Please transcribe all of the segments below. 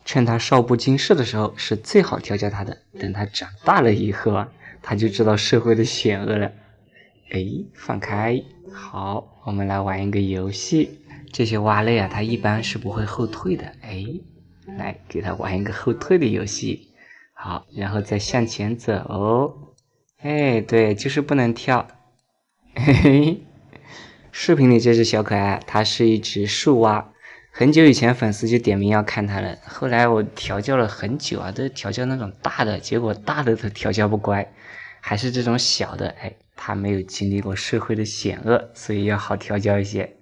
趁它少不经事的时候是最好调教它的，等它长大了以后啊，它就知道社会的险恶了。哎，放开。好，我们来玩一个游戏。这些蛙类啊，它一般是不会后退的。哎，来给它玩一个后退的游戏。好，然后再向前走。哎，对，就是不能跳。嘿嘿，视频里这只小可爱，它是一只树蛙。很久以前粉丝就点名要看它了，后来我调教了很久啊，都调教那种大的，结果大的它调教不乖，还是这种小的，哎，它没有经历过社会的险恶，所以要好调教一些。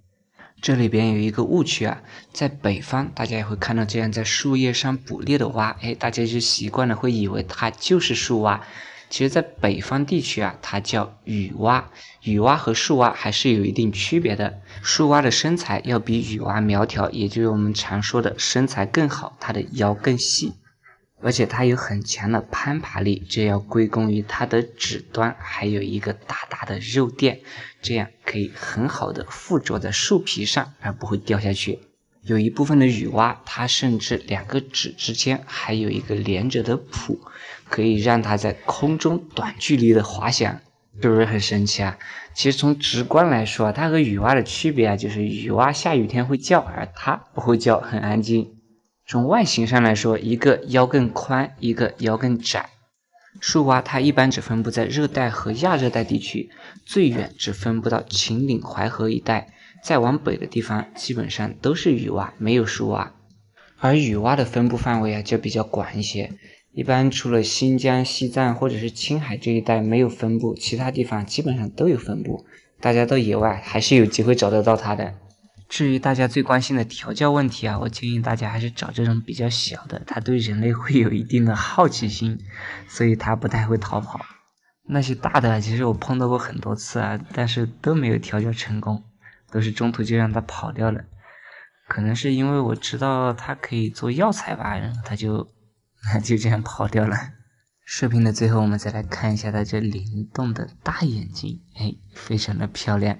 这里边有一个误区啊，在北方大家也会看到这样在树叶上捕猎的蛙，哎，大家就习惯了会以为它就是树蛙。其实在北方地区啊，它叫雨蛙，雨蛙和树蛙还是有一定区别的。树蛙的身材要比雨蛙苗条，也就是我们常说的身材更好，它的腰更细，而且它有很强的攀爬力，这要归功于它的指端还有一个大大的肉垫，这样可以很好的附着在树皮上，而不会掉下去。有一部分的雨蛙，它甚至两个指之间还有一个连着的蹼，可以让它在空中短距离的滑翔，是不是很神奇啊？其实从直观来说啊，它和雨蛙的区别啊，就是雨蛙下雨天会叫，而它不会叫，很安静。从外形上来说，一个腰更宽，一个腰更窄。树蛙它一般只分布在热带和亚热带地区，最远只分布到秦岭淮河一带，再往北的地方基本上都是雨蛙，没有树蛙。而雨蛙的分布范围啊就比较广一些，一般除了新疆、西藏或者是青海这一带没有分布，其他地方基本上都有分布。大家到野外还是有机会找得到它的。至于大家最关心的调教问题啊，我建议大家还是找这种比较小的，它对人类会有一定的好奇心，所以它不太会逃跑。那些大的其实我碰到过很多次啊，但是都没有调教成功，都是中途就让它跑掉了。可能是因为我知道它可以做药材吧，然后它就这样跑掉了。视频的最后我们再来看一下它这灵动的大眼睛，哎，非常的漂亮。